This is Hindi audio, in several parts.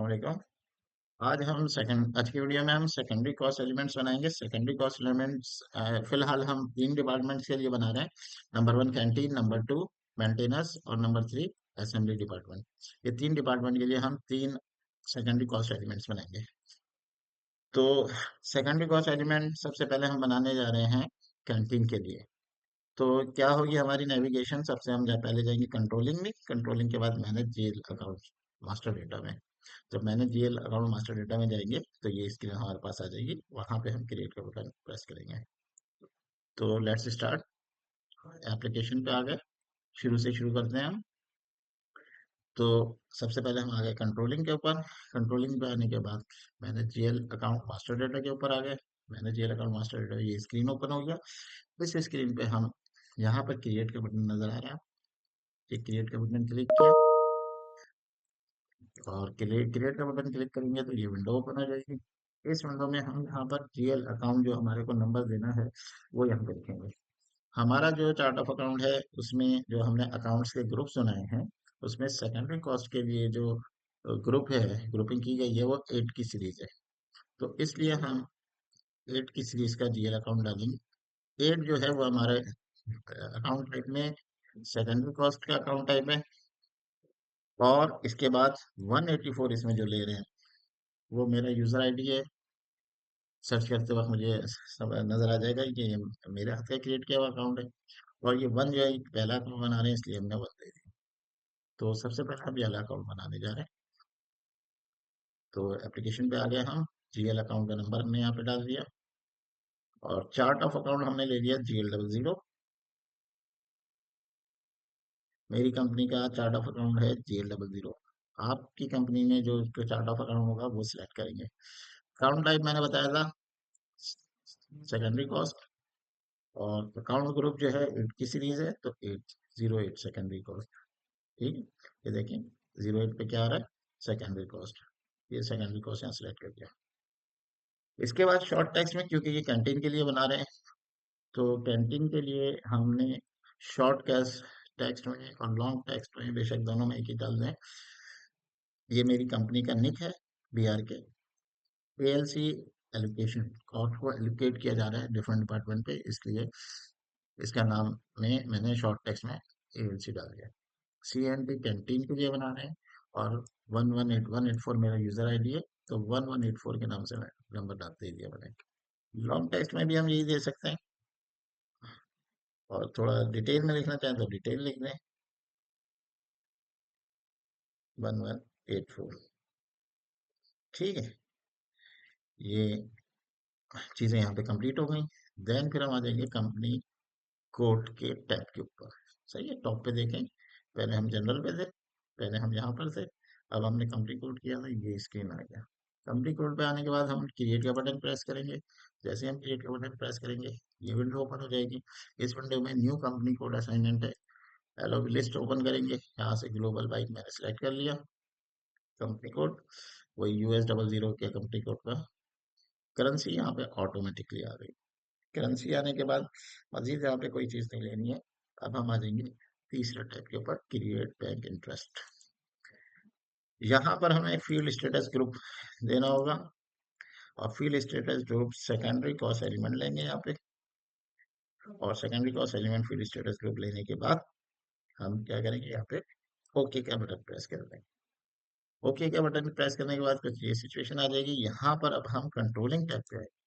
वालेकुम। आज की वीडियो में हम सेकेंडरी कॉस्ट एलिमेंट्स बनाएंगे। सेकेंडरी कॉस्ट एलिमेंट्स फिलहाल हम तीन डिपार्टमेंट्स के लिए बना रहे हैं। Number one canteen, number two maintenance और नंबर थ्री असेंबली डिपार्टमेंट। ये तीन डिपार्टमेंट के लिए हम तीन सेकेंडरी कॉस्ट एलिमेंट्स बनाएंगे। तो सेकेंडरी कॉस्ट एलिमेंट सबसे पहले हम बनाने जा रहे हैं कैंटीन के लिए। तो क्या होगी हमारी नेविगेशन? सबसे हम पहले जाएंगे कंट्रोलिंग में, कंट्रोलिंग के बाद manage GL account master data में। जब मैंने जीएल अकाउंट मास्टर डेटा में जाएंगे तो ये स्क्रीन हमारे पास आ जाएगी, वहां पे हम क्रिएट का बटन प्रेस करेंगे। तो लेट्स स्टार्ट। एप्लीकेशन पे आ गए, शुरू से शुरू करते हैं हम। तो सबसे पहले हम आ गए कंट्रोलिंग के ऊपर। कंट्रोलिंग पे आने के बाद मैंने जीएल अकाउंट मास्टर डेटा के ऊपर आ गए। मैंने जीएल अकाउंट मास्टर डेटा, ये स्क्रीन ओपन हो गया। इस स्क्रीन पे हम यहाँ पर क्रिएट का बटन नजर आ रहा है, ये क्रिएट का बटन क्लिक किया और क्रिएट का बटन क्लिक करेंगे तो ये विंडो ओपन हो जाएगी। इस विंडो में हम यहाँ पर जीएल अकाउंट जो हमारे को नंबर देना है वो यहाँ पे लिखेंगे। हमारा जो चार्ट ऑफ अकाउंट है उसमें जो हमने अकाउंट्स के ग्रुप्स बनाए हैं, उसमें सेकेंडरी कॉस्ट के लिए जो ग्रुप है, ग्रुपिंग की गई है, वो 8 की सीरीज है। तो इसलिए हम 8 की सीरीज का जीएल अकाउंट डालेंगे। 8 जो है वो हमारे अकाउंट टाइप में सेकेंडरी कॉस्ट का अकाउंट टाइप है। और इसके बाद 184 इसमें जो ले रहे हैं वो मेरा यूजर आईडी है। सर्च करते वक्त मुझे सब नजर आ जाएगा कि ये मेरे हाथ का क्रिएट किया हुआ अकाउंट है। और ये वन जो है, पहला अकाउंट बना रहे हैं इसलिए हमने वन दे दिया। तो सबसे पहले हम पहला अकाउंट बनाने जा रहे हैं। तो एप्लीकेशन पे आ गए हम। जीएल अकाउंट का नंबर हमने यहाँ पे डाल दिया और चार्ट ऑफ अकाउंट हमने ले लिया GL00। मेरी कंपनी का चार्ट ऑफ अकाउंट है GL00। आपकी कंपनी में जो चार्ट ऑफ अकाउंट होगा वो सिलेक्ट करेंगे। अकाउंट टाइप मैंने बताया था सेकेंडरी कॉस्ट। और अकाउंट ग्रुप जो है 8 की सीरीज है, तो 808 सेकेंडरी कॉस्ट। ठीक है, ये देखिए 08 पे क्या आ रहा है, सेकेंडरी कॉस्ट। ये सेकेंडरी कॉस्ट यहाँ सिलेक्ट कर दिया। इसके बाद शॉर्ट टेक्स्ट में, क्योंकि ये कैंटीन के लिए बना रहे हैं, तो कैंटीन के लिए हमने शॉर्ट कैश टेक्स्ट में और लॉन्ग टेक्स्ट में, बेशक दोनों में एक ही डाल दें। ये मेरी कंपनी का निक है, BR के ALC एलोकेशन। कॉस्ट को एलोकेट किया जा रहा है डिफरेंट डिपार्टमेंट पे, इसलिए इसका नाम में मैंने शॉर्ट टेक्स्ट में ALC डाल दिया। CNT कैंटीन के लिए बना रहे हैं और 118184 मेरा यूजर आईडी है, तो 1184 के नाम से मैं नंबर डाल दे दिया मैंने। लॉन्ग टेक्स्ट में भी हम यही दे सकते हैं, और थोड़ा डिटेल में लिखना चाहें तो डिटेल लिख दें, 1184। ठीक है, ये चीजें यहाँ पे कंप्लीट हो गई। देन फिर हम आ जाएंगे कंपनी कोड के टैब के ऊपर। सही है, टॉप पे देखें, पहले हम जनरल पे थे, पहले हम यहाँ पर थे, अब हमने कंपनी कोड किया था, ये स्क्रीन आ गया। कंपनी कोड पे आने के बाद हम क्रिएट का बटन प्रेस करेंगे। जैसे हम क्रिएट का बटन प्रेस करेंगे ये विंडो ओपन हो जाएगी। इस विंडो में न्यू कंपनी कोड असाइनमेंट है, एलओ लिस्ट ओपन करेंगे। यहाँ से ग्लोबल बाइक मैंने सेलेक्ट कर लिया। कंपनी कोड वही US00 के कंपनी कोड का। करेंसी यहाँ पे ऑटोमेटिकली आ गई। करेंसी आने के बाद मजीद यहाँ पे कोई चीज नहीं लेनी है। अब हम आ जाएंगे तीसरे टाइप के ऊपर, क्रिएट बैंक इंटरेस्ट। यहाँ पर हमें फील्ड स्टेटस ग्रुप देना होगा, और field status group secondary cost element लेंगे यहाँ पे। और secondary cost element field status group लेने के बाद हम क्या करेंगे, यहाँ पे ओके का बटन प्रेस कर देंगे। ओके का बटन प्रेस करने के बाद कुछ ये सिचुएशन आ जाएगी। यहाँ पर अब हम कंट्रोलिंग टैब पे आएंगे।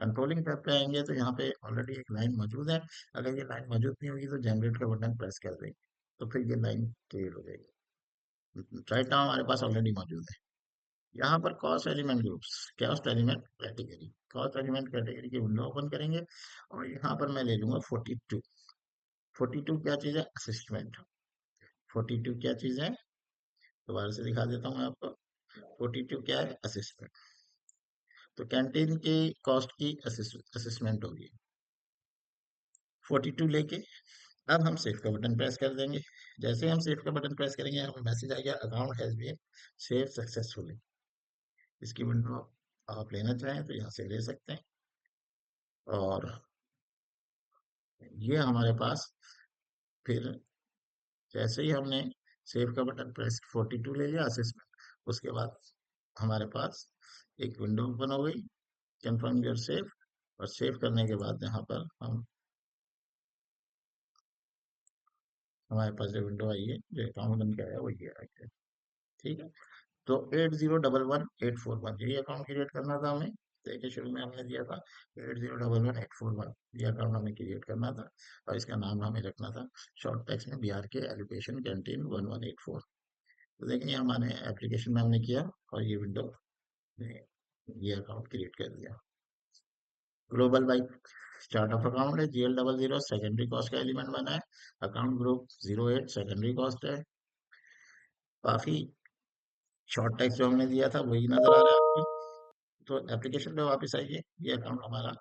कंट्रोलिंग टैब पे आएंगे तो यहाँ पे ऑलरेडी एक लाइन मौजूद है। अगर ये लाइन मौजूद नहीं होगी तो जनरेट का बटन प्रेस कर देंगे, तो फिर ये लाइन क्लियर हो जाएगी। राइट नाउ हमारे पास ऑलरेडी मौजूद है। यहाँ पर cost element groups, cost element category, cost element category की विंडो ओपन करेंगे। और यहाँ पर मैं ले लूंगा 42। 42 क्या चीज है? असिस्टमेंट। 42 क्या चीज है? दोबारा से दिखा देता हूँ मैं आपको। 42 क्या है? असिस्टमेंट। तो कैंटीन की कॉस्ट की असिस्टमेंट होगी 42 लेके। अब हम सेव का बटन प्रेस कर देंगे। जैसे हम सेव का बटन प्रेस करेंगे हमें मैसेज आ गया, account has been save successfully. इसकी विंडो आप लेना चाहें तो यहाँ से ले सकते हैं। और ये हमारे पास फिर जैसे ही हमने सेव का बटन प्रेस 42 ले लिया असेसमेंट, उसके बाद हमारे पास एक विंडो ओपन हो गई, कंफर्म योर सेव। और सेव करने के बाद यहाँ पर हम हमारे पास जो विंडो आई है, जो अकाउंट बन के आया वो ये है। ठीक है, तो 8011 841 यही अकाउंट क्रिएट करना था हमें। देखिए शुरू में हमने दिया था 8011 841, ये अकाउंट हमें क्रिएट करना था। और इसका नाम हमें रखना था शॉर्ट टेक्स्ट में BRK एजुकेशन कैंटीन 1184। तो देखिए हमारे एप्लीकेशन में हमने किया और ये विंडो ने ये अकाउंट क्रिएट कर दिया। Global bike chart of account है, GL00 सेकेंडरी कॉस्ट का एलिमेंट बना है। अकाउंट ग्रुप 08 सेकेंडरी कॉस्ट है। काफी शॉर्ट टेक्स्ट जो हमने दिया था वही नजर आ रहा है आपको। तो एप्लीकेशन पे वापस आइए, ये अकाउंट हमारा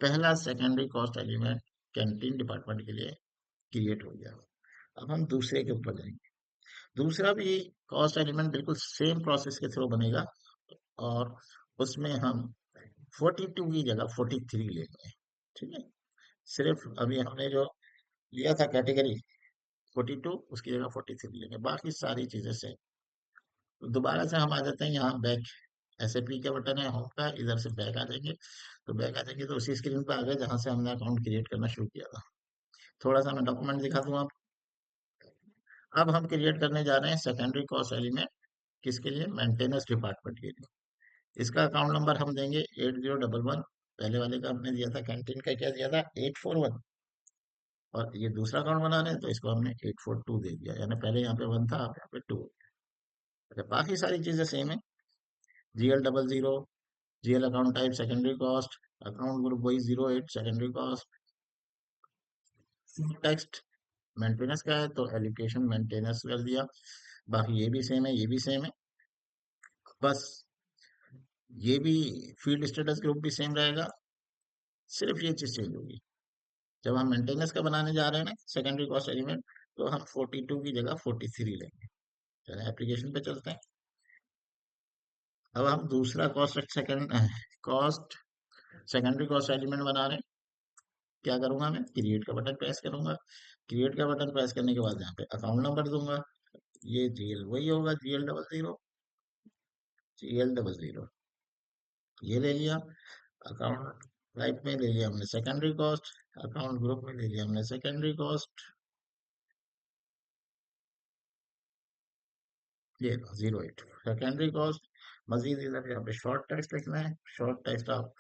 पहला secondary cost element canteen department के लिए क्रिएट हो गया। अब हम दूसरे के ऊपर जाएंगे। दूसरा भी कॉस्ट एलिमेंट बिल्कुल सेम प्रोसेस के थ्रू बनेगा, और उसमें हम 42 की जगह 43 लेंगे। ठीक है, सिर्फ अभी हमने जो लिया था कैटेगरी 42, उसकी जगह 43 लेंगे, बाकी सारी चीजें सेम। तो दोबारा से हम आ जाते हैं यहाँ बैक, SAP का बटन है होम का, इधर से बैक आ जाएंगे। तो बैक आ जाएंगे तो उसी स्क्रीन पे आ गए जहां से हमने अकाउंट क्रिएट करना शुरू किया था। थोड़ा सा मैं डॉक्यूमेंट दिखा दूं आप। अब हम क्रिएट करने जा रहे हैं सेकेंडरी कॉस्ट एलिमेंट, किसके लिए? मेंटेनेंस डिपार्टमेंट के लिए। इसका अकाउंट नंबर हम देंगे 8011। पहले वाले का हमने दिया था कैंटीन का, क्या दिया था? 841। और ये दूसरा अकाउंट बना रहे हैं तो इसको हमने 842 दे दिया, यानी पहले यहाँ पे 1 था, अब यहाँ पे 2। अच्छा, बाकी सारी चीजें सेम है। GL00, GL account type secondary cost, account group वही 08 सेकेंडरी कॉस्ट। टेक्स्ट मेंटेनेंस का है तो एलोकेशन मेंटेनेंस कर दिया। बाकी ये भी सेम है, ये भी सेम है, बस ये भी फील्ड स्टेटस ग्रुप भी सेम रहेगा। सिर्फ ये चीज चेंज होगी, जब हम मेंटेनेंस का बनाने जा रहे हैं ना सेकेंडरी कॉस्ट एलिमेंट, तो हम 42 की जगह 43 लेंगे। चलिए एप्लीकेशन पे चलते हैं। अब हम दूसरा कॉस्ट सेकेंडरी कॉस्ट एलिमेंट बना रहे हैं। क्या करूंगा? मैं क्रिएट का बटन प्रेस करूंगा। क्रिएट का बटन प्रेस करने के बाद यहाँ पे अकाउंट नंबर दूंगा। ये GL वही होगा, GL00 ये ले लिया। अकाउंट टाइप में ले लिया हमने सेकेंडरी कॉस्ट, अकाउंट ग्रुप में ले लिया हमने सेकेंडरी कॉस्ट, ये 08 सेकेंडरी कॉस्ट। मजीद इधर यहाँ पे शॉर्ट टेक्स्ट लिखना है। शॉर्ट टेक्स्ट आप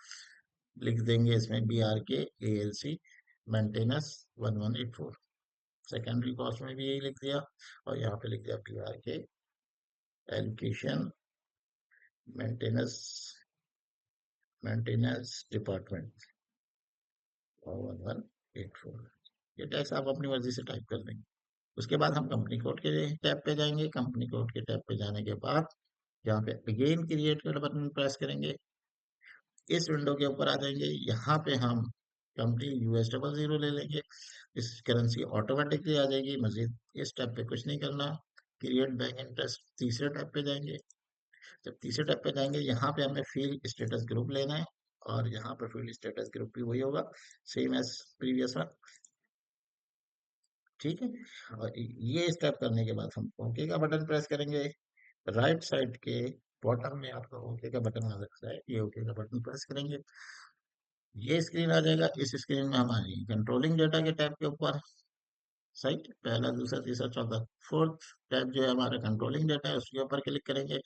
लिख देंगे इसमें BRK ALC maintenance 1184। Secondary cost में भी यही लिख दिया, और यहाँ पे लिख दिया BRK allocation maintenance maintenance department 1184। ये टैक्स आप अपनी मर्जी से टाइप कर देंगे। उसके बाद हम कंपनी कोड के टैब पे जाएंगे। कंपनी कोड के टैब पे जाने के बाद यहाँ पे अगेन क्रिएट का बटन प्रेस करेंगे। इस विंडो के ऊपर आ जाएंगे, यहाँ पे हम कंपनी US00 ले लेंगे। इस करेंसी ऑटोमेटिकली आ जाएगी। मजीद इस टैब पे कुछ नहीं करना। क्रिएट बैंक इंटरेस्ट तीसरे टैब पे जाएंगे। जब तीसरे टैब पे जाएंगे, यहाँ पे हमें फील्ड स्टेटस ग्रुप लेना है, और यहाँ पर फील्ड स्टेटस ग्रुप भी वही होगा, सेम एज प्रीवियस वन। ठीक है, और ये स्टेप करने के बाद हम ओके का बटन प्रेस करेंगे। राइट साइड के बॉटम में आपको ओके का बटन नजर आ रहा है, ये ओके का बटन प्रेस करेंगे। ये स्क्रीन आ जाएगा। इस स्क्रीन में हमारी कंट्रोलिंग डेटा के टैब के ऊपर, सही, पहला दूसरा तीसरा चौथा फोर्थ टैब जो है हमारा कंट्रोलिंग डेटा है, उसके ऊपर क्लिक करेंगे।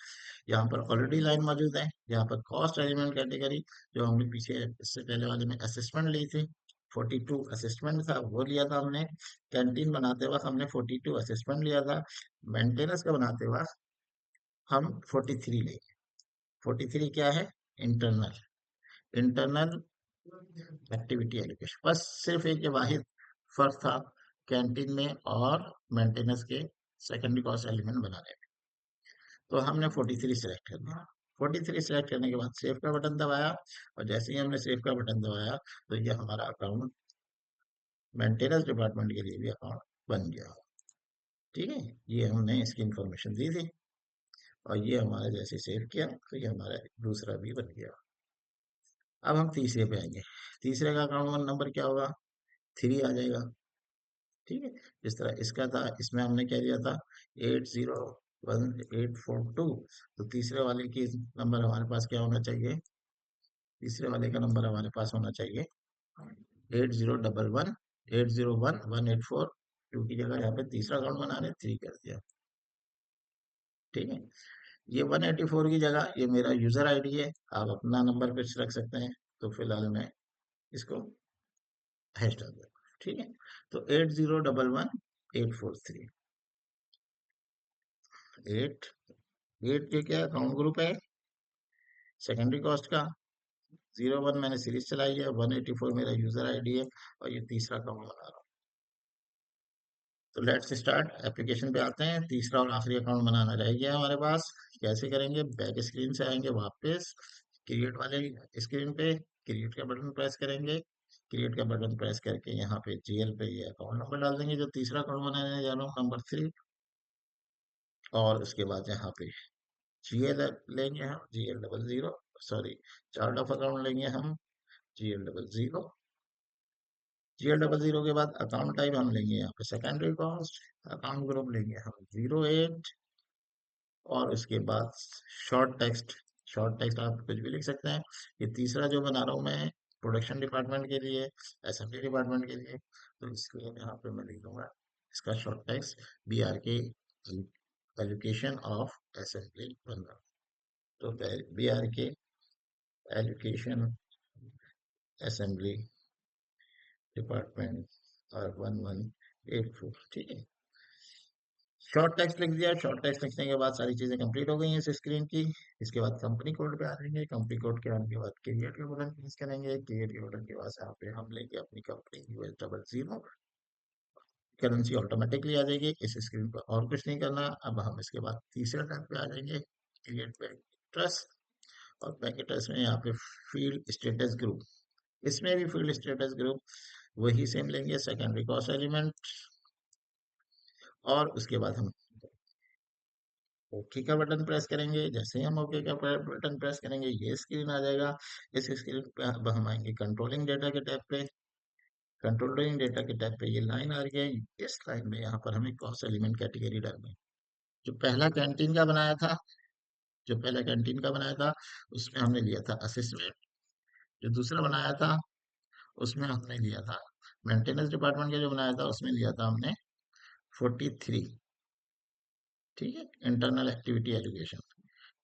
यहाँ पर ऑलरेडी लाइन मौजूद है, यहाँ पर कॉस्ट एलिमेंट कैटेगरी, जो हमने पीछे इससे पहले वाले में असिस्टेंट ली थी, 42 असिस्टेंट था वो लिया था हमने। कैंटीन बनाते वक्त हमने 42 असिस्टेंट लिया था। मेंटेनेंस का बनाते वक्त हम 43 लेंगे। 43 क्या है? Internal internal activity allocation. बस सिर्फ एक ये वाहिद फर्क था कैंटीन में और मेंटेनेंस के सेकेंडरी कॉस्ट एलिमेंट बनाने में। तो हमने 43 सेलेक्ट कर दिया। 43 सेलेक्ट करने के बाद सेव का बटन दबाया, और जैसे ही हमने सेव का बटन दबाया तो ये हमारा अकाउंट मेंटेनेंस डिपार्टमेंट के लिए भी अकाउंट बन गया। ठीक है, ये हमने इसकी इंफॉर्मेशन दी थी, और ये हमारा जैसे सेव किया तो ये हमारा दूसरा भी बन गया। अब हम तीसरे पे आएंगे। तीसरे का अकाउंट नंबर क्या होगा? 3 आ जाएगा। ठीक है, जिस तरह इसका था, इसमें हमने क्या दिया था? 80 1842। तो तीसरे वाले की नंबर हमारे पास क्या होना चाहिए? तीसरे वाले का नंबर हमारे पास होना चाहिए 8011, 801 184 टू की जगह यहाँ पे तीसरा अकाउंट बना रहे 3 कर दिया। ठीक है, ये 184 की जगह ये मेरा यूजर आईडी है, आप अपना नंबर कुछ रख सकते हैं। तो फिलहाल मैं इसको हैश डाल दूंगा। ठीक है, तो 8011 843 एट एट के क्या अकाउंट ग्रुप है? सेकेंडरी कॉस्ट का। 01 मैंने सीरीज चलाई है, 184 मेरा यूजर आईडी है, और ये तीसरा अकाउंट बना रहा हूँ। तो लेट्स स्टार्ट, एप्लीकेशन पे आते हैं। तीसरा और आखिरी अकाउंट बनाना रह गया हमारे पास। कैसे करेंगे? बैक स्क्रीन से आएंगे वापस, क्रिएट वाले स्क्रीन पे क्रिएट का बटन प्रेस करेंगे। क्रिएट का बटन प्रेस करके यहाँ पे जीएल पे ये अकाउंट नंबर डाल देंगे जो तीसरा अकाउंट बनाने जा रहा हूँ, नंबर 3। और उसके बाद यहाँ पे जीएल लेंगे हम, GL00, sorry, chart of account लेंगे हम, GL00। GL00 के बाद अकाउंट टाइप हम लेंगे यहाँ पे सेकेंडरी कॉस्ट। अकाउंट ग्रुप लेंगे हम 08। और उसके बाद शॉर्ट टेक्स्ट। शॉर्ट टेक्स्ट आप कुछ भी लिख सकते हैं। ये तीसरा जो बना रहा हूँ मैं प्रोडक्शन डिपार्टमेंट के लिए, असेंबली डिपार्टमेंट के लिए, तो इसके लिए यहाँ पे मैं लिख दूंगा इसका short text BRK allocation of assembly 1। तो BRK एलोकेशन असेंबली डिपार्टमेंट और 1184। ठीक है, शॉर्ट टेक्स्ट लिख दिया। शॉर्ट टेक्स्ट लिखने के बाद सारी चीजें कंप्लीट हो गई हैं इस स्क्रीन की। इसके बाद कंपनी कोड पे आ जाएंगे। कंपनी कोड के आने के बाद क्रिएट के बटन प्रेस करेंगे। क्रिएट के बटन के बाद यहाँ पे हम लेंगे अपनी कंपनी US00। करेंसी ऑटोमेटिकली आ जाएगी इस स्क्रीन पर, और कुछ नहीं करना। अब हम इसके बाद तीसरे टैब पे आ जाएंगे, क्रिएट बैंक ट्रस्ट। और बैंक ट्रस्ट में यहाँ पे फील्ड स्टेटस ग्रुप, इसमें भी फील्ड स्टेटस ग्रुप वही सेम लेंगे, सेकेंडरी कॉस्ट एलिमेंट। और उसके बाद हम ओके का बटन प्रेस करेंगे। जैसे ही हम ओके का बटन प्रेस करेंगे ये स्क्रीन आ जाएगा। इस स्क्रीन पे अब हम आएंगे कंट्रोलिंग डेटा के टैब पे। कंट्रोलिंग डेटा के टैब पे ये लाइन आ रही है, इस लाइन में यहाँ पर हमें कॉस्ट एलिमेंट कैटेगरी डालनी है। जो पहला कैंटीन का बनाया था, जो पहला कैंटीन का बनाया था उसमें हमने लिया था असिस्टेंट। जो दूसरा बनाया था उसमें हमने लिया था मेंटेनेंस डिपार्टमेंट का, जो बनाया था उसमें लिया था हमने 43। ठीक है, इंटरनल एक्टिविटी एजुकेशन।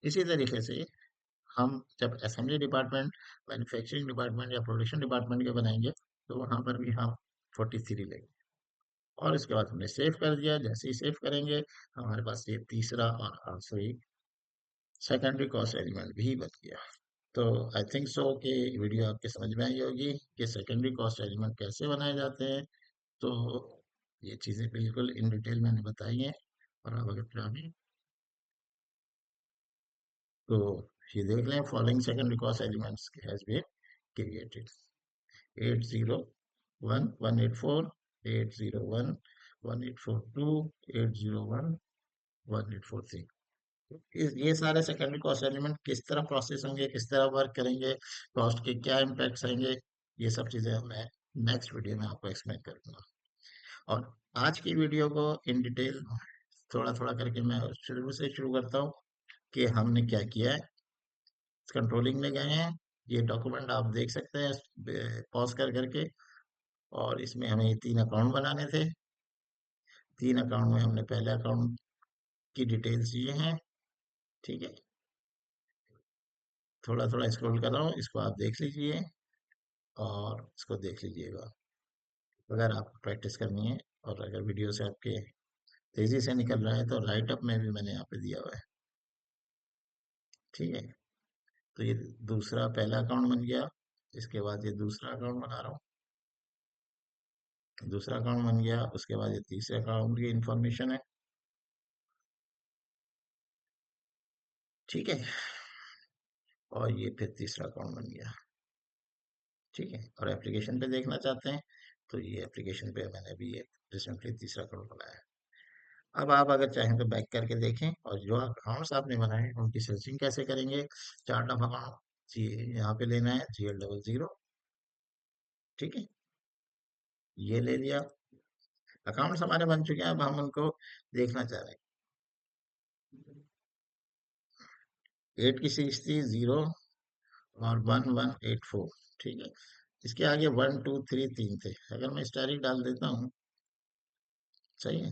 इसी तरीके से हम जब असेंबली डिपार्टमेंट, मैन्युफैक्चरिंग डिपार्टमेंट या प्रोडक्शन डिपार्टमेंट के बनाएंगे तो वहां पर भी हम 43 लेंगे। और इसके बाद हमने सेव कर दिया। जैसे ही सेव करेंगे हमारे पास ये तीसरा और आखिरी सेकेंडरी कॉस्ट एलिमेंट भी बन गया। तो आई थिंक सो कि वीडियो आपके समझ में आई होगी कि सेकेंडरी कॉस्ट एलिमेंट कैसे बनाए जाते हैं। तो ये चीज़ें बिल्कुल इन डिटेल मैंने बताई हैं। और आप अगर चाहें तो ये देख लें, following secondary cost elements has been created. 801 184, 801 1842, 801 1843। ये सारे सेकेंडरी कॉस्ट एलिमेंट किस तरह प्रोसेस होंगे, किस तरह वर्क करेंगे, कॉस्ट के क्या इम्पैक्ट्स आएंगे, ये सब चीजें मैं नेक्स्ट वीडियो में आपको एक्सप्लेन करूंगा। और आज की वीडियो को इन डिटेल थोड़ा थोड़ा करके मैं शुरू से शुरू करता हूँ कि हमने क्या किया है। कंट्रोलिंग में गए हैं, ये डॉक्यूमेंट आप देख सकते हैं पॉज कर करके। और इसमें हमें ये 3 अकाउंट बनाने थे। 3 अकाउंट में हमने पहले अकाउंट की डिटेल्स दिए हैं। ठीक है, थोड़ा थोड़ा स्क्रॉल कर रहा हूँ, इसको आप देख लीजिए और इसको देख लीजिएगा अगर आपको प्रैक्टिस करनी है। और अगर वीडियो से आपके तेजी से निकल रहा है तो राइट अप में भी मैंने यहाँ पे दिया हुआ है। ठीक है, तो ये दूसरा पहला अकाउंट बन गया। इसके बाद ये दूसरा अकाउंट बना रहा हूँ, दूसरा अकाउंट बन गया। उसके बाद ये तीसरे अकाउंट की इंफॉर्मेशन है। ठीक है, और ये फिर तीसरा अकाउंट बन गया। ठीक है, और एप्लीकेशन पे देखना चाहते हैं तो ये एप्लीकेशन पे मैंने अभी ये रिसेंटली तीसरा अकाउंट बनाया है। अब आप अगर चाहें तो बैक करके देखें और जो अकाउंट्स आपने बनाए हैं उनकी सर्चिंग कैसे करेंगे। चार्ट ऑफ अकाउंट जी यहाँ पे लेना है, GL00। ठीक है, ये ले लिया। अकाउंट्स हमारे बन चुके हैं, अब हम उनको देखना चाह रहे हैं। एट की सीरीज थी 0 और 1184। ठीक है, इसके आगे 1 2 3 तीन थे। अगर मैं स्टारिक डाल देता हूँ, सही है,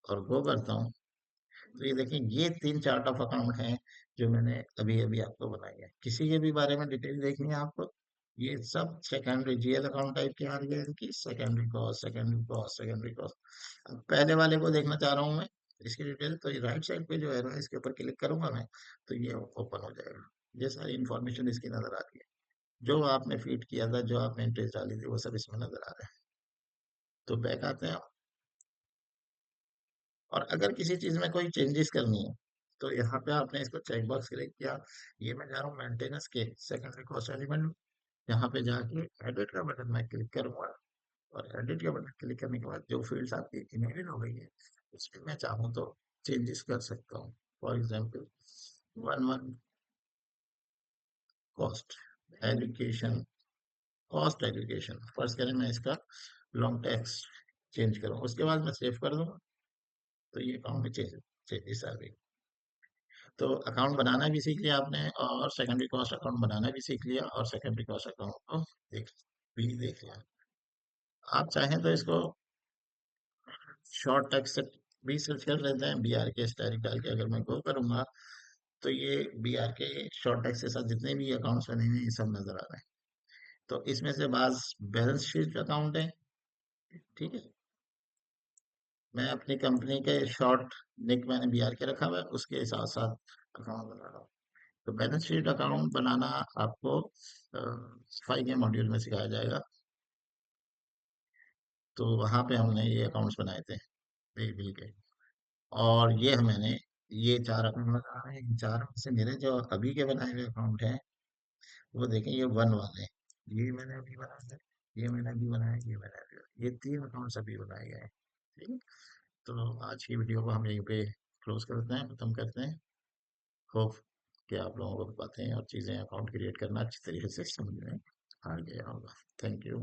और गो करता हूँ, तो ये देखिए ये तीन चार्ट ऑफ अकाउंट हैं जो मैंने अभी अभी आपको बनाई है। किसी के भी बारे में डिटेल देखनी है आपको, ये सब सेकेंडरी जीएल अकाउंट टाइप के आ रही है, इनकी secondary cost, secondary cost, secondary cost. अब पहले वाले को देखना चाह रहा हूँ मैं, इसकी डिटेल, तो ये राइट साइड पे जो है इसके ऊपर क्लिक करूंगा मैं, तो ये ओपन हो जाएगा। ये सारी इंफॉर्मेशन इसकी नजर आ रही है, जो आपने फीड किया था, जो आपने एंट्रीज डाली थी, वो सब इसमें नजर आ रहा है। तो बैक आते हैं, और अगर किसी चीज में कोई चेंजेस करनी है, तो यहाँ पे आपने इसको चेक बॉक्स क्लिक किया, ये मैं जा रहा हूँ मेंटेनेंस के सेकेंडरी कॉस्ट एलिमेंट, यहाँ पे जाके एडिट का बटन मैं क्लिक करूंगा, और एडिट का बटन क्लिक करने के बाद जो फील्ड्स आपकी इनेबल हो गई है, उसमें मैं चाहूँ तो चेंजेस कर सकता हूँ। For example, one one cost education, cost education first करें, मैं इसका लॉन्ग टैक्स चेंज करूँ, उसके बाद मैं सेव कर दूंगा, तो ये अकाउंट में चेंजेस आ गई। तो अकाउंट बनाना भी सीख लिया आपने, और सेकेंडरी कॉस्ट अकाउंट बनाना भी सीख लिया, और सेकेंडरी कॉस्ट अकाउंट को देख देख लिया। आप चाहें तो इसको शॉर्ट टेक्स्ट से भी सर्च कर लेते हैं, बी आर के स्टाइल डाल के अगर मैं गो करूंगा, तो ये बी आर के शॉर्ट टेक्स्ट के साथ जितने भी अकाउंट्स बने हुए हैं, ये सब नजर आ रहे हैं। तो इसमें से बाज बैलेंस शीट अकाउंट है, ठीक है, मैं अपनी कंपनी के शॉर्ट निक मैंने बी आर के रखा हुआ है, उसके साथ साथ अकाउंट बना रहा हूँ। तो बैलेंस शीट अकाउंट बनाना आपको सफाई के मॉड्यूल में सिखाया जाएगा। तो वहां पे हमने ये अकाउंट्स बनाए थे बिल बिल के, और ये मैंने ये चार अकाउंट बना रहे हैं। इन चार में से मेरे जो अभी के बनाए हुए अकाउंट हैं, वो देखें, ये वन वाले हैं, ये मैंने अभी बनाया है, ये मैंने अभी बनाया है, ये मैंने अभी बनाया है। ये तीन अकाउंट्स अभी बनाए गए हैं। ठीक है, तो आज की वीडियो को हम यहीं पे क्लोज करते हैं, खत्म करते हैं। होप कि आप लोगों को बातें और चीज़ें अकाउंट क्रिएट करना अच्छी तरीके से समझ में आ गया होगा। Thank you.